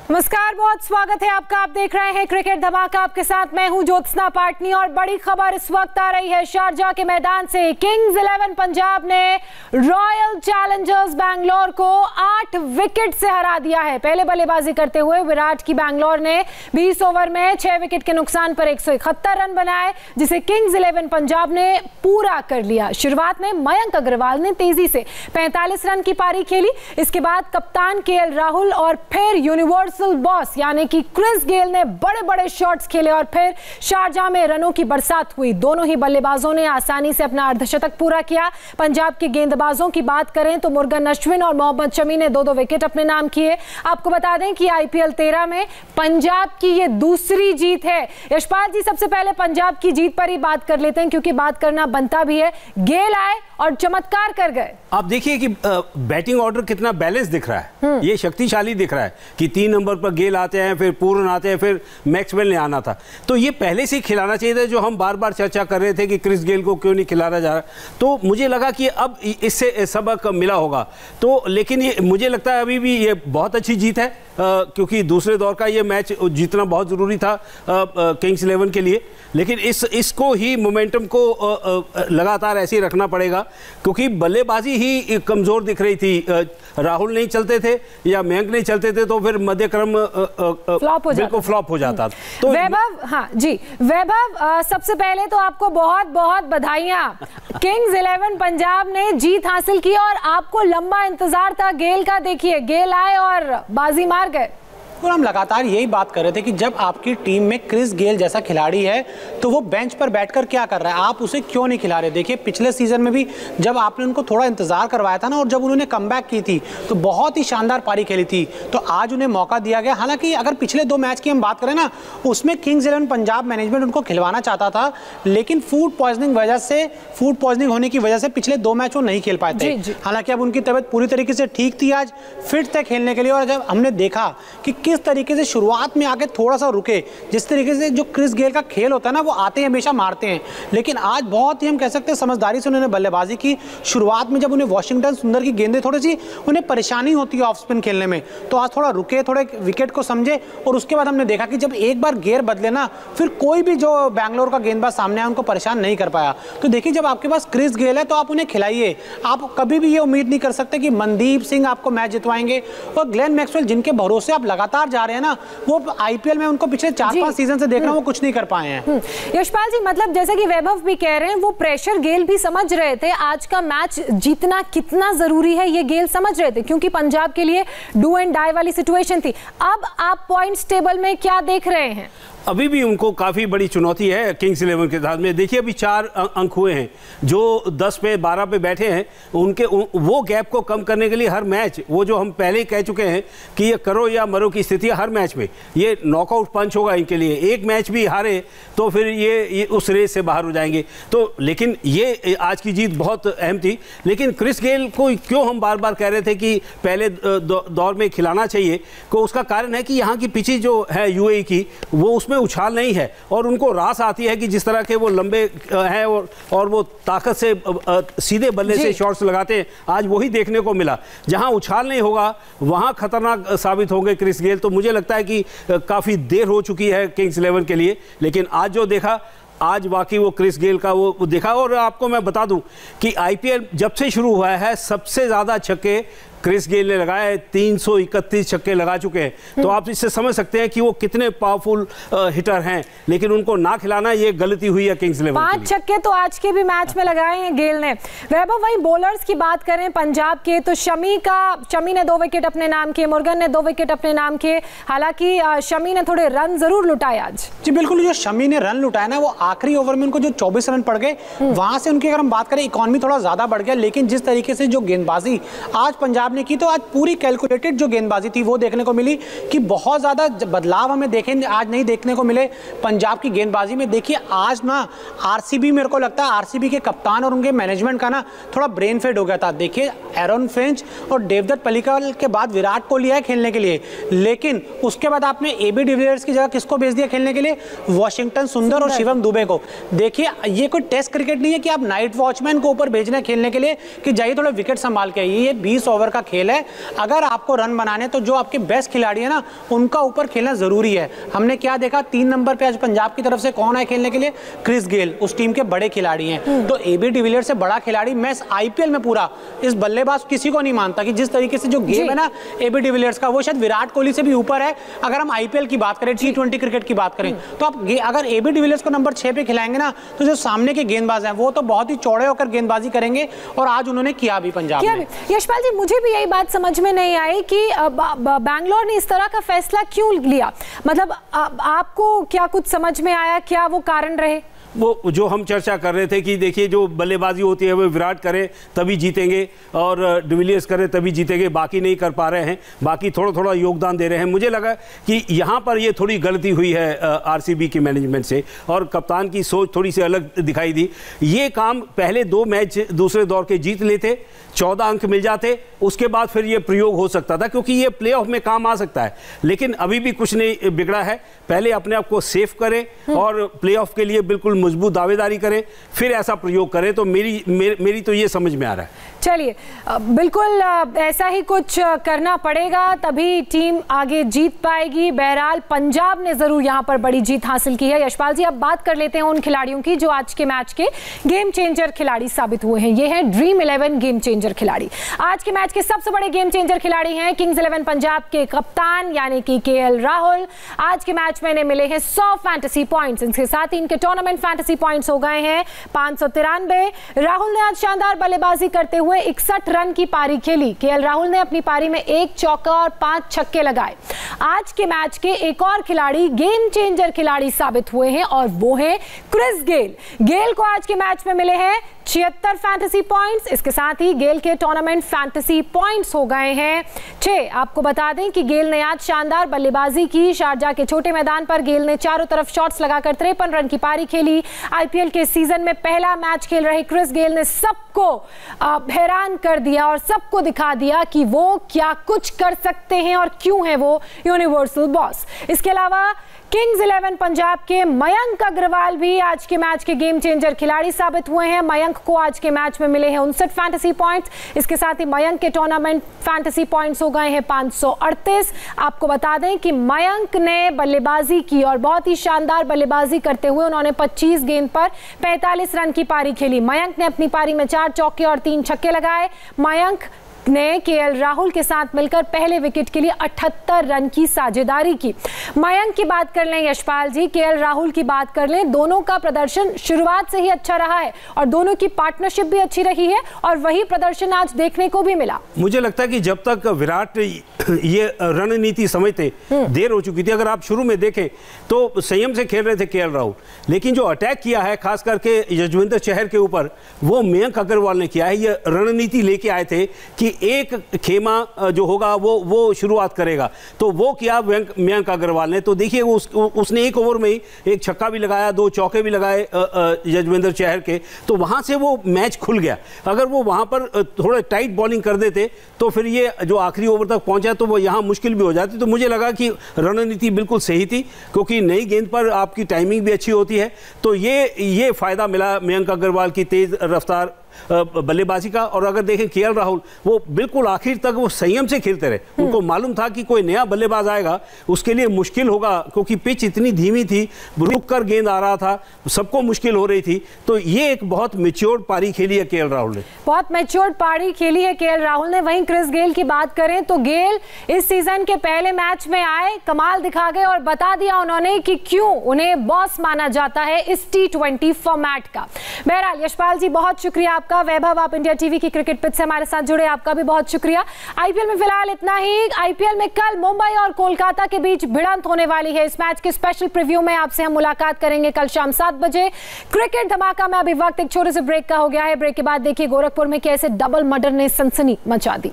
नमस्कार, बहुत स्वागत है आपका। आप देख रहे हैं क्रिकेट धमाका। आपके साथ मैं हूं ज्योत्सना पाटनी और बड़ी खबर इस वक्त आ रही है शारजाह के मैदान से। किंग्स 11 पंजाब ने रॉयल चैलेंजर्स बैंगलोर को 8 विकेट से हरा दिया है। पहले बल्लेबाजी करते हुए विराट की बैंगलोर ने 20 ओवर में 6 विकेट के नुकसान पर 171 रन बनाए, जिसे किंग्स 11 पंजाब ने पूरा कर लिया। शुरुआत में मयंक अग्रवाल ने तेजी से 45 रन की पारी खेली। इसके बाद कप्तान केएल राहुल और फिर यूनिवर्सल बॉस यानी कि क्रिस गेल ने बड़े बड़े शॉट्स खेले और फिर शारजाह में रनों की बरसात हुई। दोनों ही बल्लेबाजों ने आसानी से अपना अर्धशतक पूरा किया। पंजाब के गेंदबाजों की बात करें तो मुर्गन अश्विन और मोहम्मद शमी ने 2-2 विकेट अपने नाम किए। आपको बता दें कि आईपीएल 13 में पंजाब की ये दूसरी जीत है। यशपाल जी, सबसे पहले पंजाब की जीत पर ही बात कर लेते हैं क्योंकि बात करना बनता भी है। गेल आए और चमत्कार कर गए। आप देखिए कि बैटिंग ऑर्डर कितना बैलेंस दिख रहा है, ये शक्तिशाली दिख रहा है कि 3 नंबर पर गेल आते हैं, फिर पूरन आते हैं, फिर मैक्सवेल ने आना था। तो ये पहले से ही खिलाना चाहिए था। जो हम बार बार चर्चा कर रहे थे कि क्रिस गेल को क्यों नहीं खिलाया जा रहा, तो मुझे लगा कि अब इससे सबक मिला होगा। तो लेकिन ये मुझे लगता है अभी भी ये बहुत अच्छी जीत है क्योंकि दूसरे दौर का ये मैच जीतना बहुत ज़रूरी था किंग्स 11 के लिए। लेकिन इसको ही मोमेंटम को लगातार ऐसे ही रखना पड़ेगा क्योंकि बल्लेबाजी ही कमज़ोर दिख रही थी। राहुल नहीं चलते थे या मयंक नहीं चलते थे तो फिर मध्यक्रम बिल्कुल फ्लॉप हो जाता। तो वैभव, हाँ जी वैभव, सबसे पहले तो आपको बहुत बहुत बधाइयाँ। किंग्स 11 पंजाब ने जीत हासिल की और आपको लंबा इंतजार था गेल का। देखिए, गेल आए और बाजी मार गए। तो हम लगातार यही बात कर रहे थे कि जब आपकी टीम में क्रिस गेल जैसा खिलाड़ी है तो वो बेंच पर बैठकर क्या कर रहा है, आप उसे क्यों नहीं खिला रहे। देखिए, पिछले सीजन में भी जब आपने उनको थोड़ा इंतजार करवाया था ना, और जब उन्होंने कमबैक की थी तो बहुत ही शानदार पारी खेली थी, तो आज उन्हें मौका दिया गया। हालांकि अगर पिछले 2 मैच की हम बात करें ना, उसमें किंग्स 11 पंजाब मैनेजमेंट उनको खिलवाना चाहता था, लेकिन फूड पॉइजनिंग होने की वजह से पिछले 2 मैच वो नहीं खेल पाए थे। हालांकि अब उनकी तबीयत पूरी तरीके से ठीक थी, आज फिट थे खेलने के लिए। और जब हमने देखा कि किस तरीके से शुरुआत में आके थोड़ा सा रुके, जिस तरीके से जो क्रिस गेल का खेल होता है ना, वो आते हमेशा मारते हैं, लेकिन आज बहुत ही हम कह सकते हैं समझदारी से उन्होंने बल्लेबाजी की। शुरुआत में जब उन्हें वॉशिंगटन सुंदर की गेंदें थोड़ी सी उन्हें परेशानी होती है ऑफ स्पिन खेलने में, तो आज थोड़ा रुके, थोड़े विकेट को समझे। और उसके बाद हमने देखा कि जब एक बार गियर बदले ना, फिर कोई भी जो बैंगलोर का गेंदबाज सामने आया उनको परेशान नहीं कर पाया। तो देखिए, जब आपके पास क्रिस गेल है तो आप उन्हें खिलाइए। आप कभी भी ये उम्मीद नहीं कर सकते कि मनदीप सिंह आपको मैच जितवाएंगे। और ग्लेन मैक्सवेल जिनके भरोसे आप लगातार जा रहे हैं ना, वो आईपीएल में उनको पिछले 4-5 सीजन से देख रहे हैं, वो कुछ नहीं कर पाए हैं। यशपाल जी, मतलब जैसे कि वैभव भी कह रहे हैं, वो प्रेशर गेल भी समझ रहे थे। आज का मैच जीतना कितना जरूरी है ये गेल समझ रहे थे क्योंकि पंजाब के लिए डू एंड डाई वाली सिचुएशन थी। अब आप पॉइंट्स टेबल में क्या देख रहे हैं? अभी भी उनको काफ़ी बड़ी चुनौती है किंग्स 11 के साथ में। देखिए, अभी 4 अंक हुए हैं, जो 10 पे 12 पे बैठे हैं, उनके वो गैप को कम करने के लिए हर मैच, वो जो हम पहले ही कह चुके हैं कि ये करो या मरो की स्थिति है हर मैच में। ये नॉकआउट पंच होगा इनके लिए। एक मैच भी हारे तो फिर ये उस रेस से बाहर हो जाएंगे। तो लेकिन ये आज की जीत बहुत अहम थी। लेकिन क्रिस गेल को क्यों हम बार बार कह रहे थे कि पहले दौर में खिलाना चाहिए, को उसका कारण है कि यहाँ की पिची जो है यूएई की, वो उसमें उछाल नहीं है और उनको रास आती है कि जिस तरह के वो लंबे हैं और वो ताकत से सीधे बल्ले से शॉट्स लगाते हैं। आज वही देखने को मिला। जहां उछाल नहीं होगा वहां खतरनाक साबित होंगे क्रिस गेल। तो मुझे लगता है कि काफ़ी देर हो चुकी है किंग्स 11 के लिए, लेकिन आज जो देखा, आज वाकई वो क्रिस गेल का वो देखा। और आपको मैं बता दूं कि आईपीएल जब से शुरू हुआ है सबसे ज़्यादा छक्के क्रिस गेल ने लगाए, 331 छक्के लगा चुके हैं। तो आप इससे समझ सकते हैं कि वो कितने पावरफुल हिटर हैं, लेकिन उनको ना खिलाना ये गलती हुई है किंग्स 11। 5 छक्के तो आज के भी मैच में लगाए हैं गेल ने। वैभव, वही बॉलर्स की बात करें पंजाब के, तो शमी ने 2 विकेट अपने नाम किए, मुर्गन ने 2 विकेट अपने नाम किए। हालांकि शमी ने थोड़े रन जरूर लुटाए आज। जी बिल्कुल, जो शमी ने रन लुटाया ना, वो आखिरी ओवर में उनको जो 24 रन पड़ गए, वहां से उनकी अगर हम बात करें इकॉनमी थोड़ा ज्यादा बढ़ गया। लेकिन जिस तरीके से जो गेंदबाजी आज पंजाब ने की, तो आज पूरी कैलकुलेटेड जो गेंदबाजी थी वो देखने को मिली कि बहुत ज्यादा बदलाव हमें आज नहीं देखने को मिले पंजाब की गेंदबाजी में। देखिए, आज ना आरसीबी, मेरे को लगता है आरसीबी के कप्तान और उनके मैनेजमेंट का ना थोड़ा ब्रेन फेड हो गया था। देखिए, एरन फिंच और देवदत्त पल्लिकल के बाद विराट को लिया है खेलने के लिए, लेकिन उसके बाद आपने एबी डिविलियर्स की जगह किसको भेज दिया खेलने के लिए? वॉशिंगटन सुंदर और शिवम दुबे को। देखिए, ये कोई टेस्ट क्रिकेट नहीं है कि आप नाइट वॉचमैन को ऊपर भेजना खेलने के लिए कि जाइए थोड़ा विकेट संभाल के आइए। ये 20 ओवर का खेल है। अगर आपको रन बनाने तो जो आपके बेस्ट खिलाड़ी है ना उनका ऊपर खेलना जरूरी है। हमने क्या देखा, 3 नंबर पे आज पंजाब की तरफ से कौन है खेलने के लिए? क्रिस गेल, उस टीम के बड़े खिलाड़ी हैं। तो एबी डिविलियर्स से बड़ा खिलाड़ी मैं आईपीएल में पूरा इस बल्लेबाज किसी को नहीं मानता कि जिस तरीके से जो गेम है ना एबी डिविलियर्स का, वो शायद विराट कोहली से भी ऊपर है। अगर हम आईपीएल की बात करें, T20 क्रिकेट की बात करें, तो आप अगर एबी डिविलियर्स को नंबर 6 पे खिलाएंगे ना तो जो सामने के गेंदबाज हैं वो तो बहुत ही चौड़े होकर गेंदबाजी करेंगे, और आज उन्होंने किया भी पंजाब में। यशपाल जी, मुझे भी यही बात समझ में नहीं आई कि बैंगलोर ने इस तरह का फैसला क्यों लिया। मतलब आपको क्या कुछ समझ में आया, क्या वो कारण रहे? वो जो हम चर्चा कर रहे थे कि देखिए जो बल्लेबाजी होती है वो विराट करे तभी जीतेंगे और डिविलियर्स करे तभी जीतेंगे, बाकी नहीं कर पा रहे हैं, बाकी थोड़ा थोड़ा योगदान दे रहे हैं। मुझे लगा कि यहाँ पर ये थोड़ी गलती हुई है आरसीबी की मैनेजमेंट से, और कप्तान की सोच थोड़ी सी अलग दिखाई दी। ये काम पहले 2 मैच दूसरे दौर के जीत लेते, 14 अंक मिल जाते, उसके बाद फिर ये प्रयोग हो सकता था, क्योंकि ये प्लेऑफ में काम आ सकता है। लेकिन अभी भी कुछ नहीं बिगड़ा है, पहले अपने आप को सेफ करें और प्लेऑफ के लिए बिल्कुल मजबूत दावेदारी करें, फिर ऐसा प्रयोग करें। तो मेरी तो ये समझ में आ रहा है। चलिए, बिल्कुल ऐसा ही कुछ करना पड़ेगा तभी टीम आगे जीत पाएगी। बहरहाल पंजाब ने जरूर यहां पर बड़ी जीत हासिल की है। यशपाल जी, अब बात कर लेते हैं उन खिलाड़ियों की जो आज के मैच के गेम चेंजर खिलाड़ी साबित हुए हैं। ये हैं ड्रीम 11 गेम चेंजर खिलाड़ी। आज के मैच के सबसे बड़े गेम चेंजर खिलाड़ी हैं किंग्स 11 पंजाब के कप्तान यानी कि केएल राहुल। आज के मैच में इन्हें मिले हैं 100 फैंटेसी पॉइंट्स। इसके साथ ही इनके टूर्नामेंट फैंटेसी पॉइंट्स हो गए हैं 593। राहुल ने आज शानदार बल्लेबाजी करते हुए 61 रन की पारी खेली। केएल राहुल ने अपनी पारी में 1 चौका और 5 छक्के लगाए। आज के मैच के एक और खिलाड़ी गेम चेंजर खिलाड़ी साबित हुए हैं और वो है क्रिस गेल। गेल को आज के मैच में मिले हैं 76 फैंटेसी पॉइंट्स। इसके साथ ही गेल के टूर्नामेंट फैंटेसी पॉइंट्स हो गए हैं 6। आपको बता दें कि गेल ने आज शानदार बल्लेबाजी की। शारजाह के छोटे मैदान पर गेल ने चारों तरफ शॉट्स लगाकर 53 रन की पारी खेली। आईपीएल के सीजन में पहला मैच खेल रहे क्रिस गेल ने सबको हैरान कर दिया और सबको दिखा दिया कि वो क्या कुछ कर सकते हैं और क्यों है वो यूनिवर्सल बॉस। इसके अलावा किंग्स 11 पंजाब के मयंक अग्रवाल भी आज के मैच के गेम चेंजर खिलाड़ी साबित हुए हैं। मयंक को आज के मैच में मिले हैं 59 फैंटेसी पॉइंट्स। इसके साथ ही मयंक के टूर्नामेंट फैंटेसी पॉइंट्स हो गए हैं 538। आपको बता दें कि मयंक ने बल्लेबाजी की और बहुत ही शानदार बल्लेबाजी करते हुए उन्होंने 25 गेंद पर 45 रन की पारी खेली। मयंक ने अपनी पारी में 4 चौके और 3 छक्के लगाए। मयंक ने केएल राहुल के साथ मिलकर पहले विकेट के लिए 78 रन की साझेदारी की। मयंक की बात कर लें यशपाल जी, केएल राहुल की बात कर लें, दोनों का प्रदर्शन शुरुआत से ही अच्छा रहा है और दोनों की पार्टनरशिप भी अच्छी रही है और वही प्रदर्शन आज देखने को भी मिला। मुझे लगता है कि जब तक विराट ये रणनीति समझते, देर हो चुकी थी। अगर आप शुरू में देखें तो संयम से खेल रहे थे केएल राहुल, लेकिन जो अटैक किया है खास करके यजवेंद्र चहर के ऊपर वो मयंक अग्रवाल ने किया है। ये रणनीति लेके आए थे कि एक खेमा जो होगा वो शुरुआत करेगा, तो वो किया मयंक अग्रवाल ने। तो देखिए उसने 1 ओवर में ही 1 छक्का भी लगाया, 2 चौके भी लगाए यजवेंद्र चहर के, तो वहां से वो मैच खुल गया। अगर वो वहां पर थोड़ा टाइट बॉलिंग कर देते तो फिर ये जो आखिरी ओवर तक पहुंचा तो वो यहाँ मुश्किल भी हो जाती। तो मुझे लगा कि रणनीति बिल्कुल सही थी, क्योंकि नई गेंद पर आपकी टाइमिंग भी अच्छी होती है। तो ये फायदा मिला मयंक अग्रवाल की तेज रफ्तार बल्लेबाजी का। और अगर देखें केएल राहुल, वो बिल्कुल आखिर तक वो संयम से खेलते रहे। उनको मालूम था कि कोई नया बल्लेबाज आएगा उसके लिए मुश्किल होगा, क्योंकि पिच इतनी धीमी थी, रुक कर गेंद आ रहा था, सबको मुश्किल हो रही थी। तो ये एक बहुत मैच्योर्ड पारी खेली है केएल राहुल ने, बहुत मैच्योर्ड पारी खेली है केएल राहुल ने। वहीं क्रिस गेल की बात करें तो गेल इस सीजन के पहले मैच में आए, कमाल दिखा गए और बता दिया उन्होंने कि क्यों उन्हें बॉस माना जाता है इस T20 फॉर्मेट का। बहरहाल यशपाल जी, बहुत शुक्रिया आपका। वैभव, आप इंडिया टीवी की क्रिकेट पिच से हमारे साथ जुड़े, आपका भी बहुत शुक्रिया। आईपीएल में फिलहाल इतना ही। आईपीएल में कल मुंबई और कोलकाता के बीच भिड़ंत होने वाली है। इस मैच के स्पेशल प्रीव्यू में आपसे हम मुलाकात करेंगे कल शाम 7 बजे। क्रिकेट धमाका में अभी वक्त एक छोटे से ब्रेक का हो गया है। ब्रेक के बाद देखिए गोरखपुर में कैसे डबल मर्डर ने सनसनी मचा दी।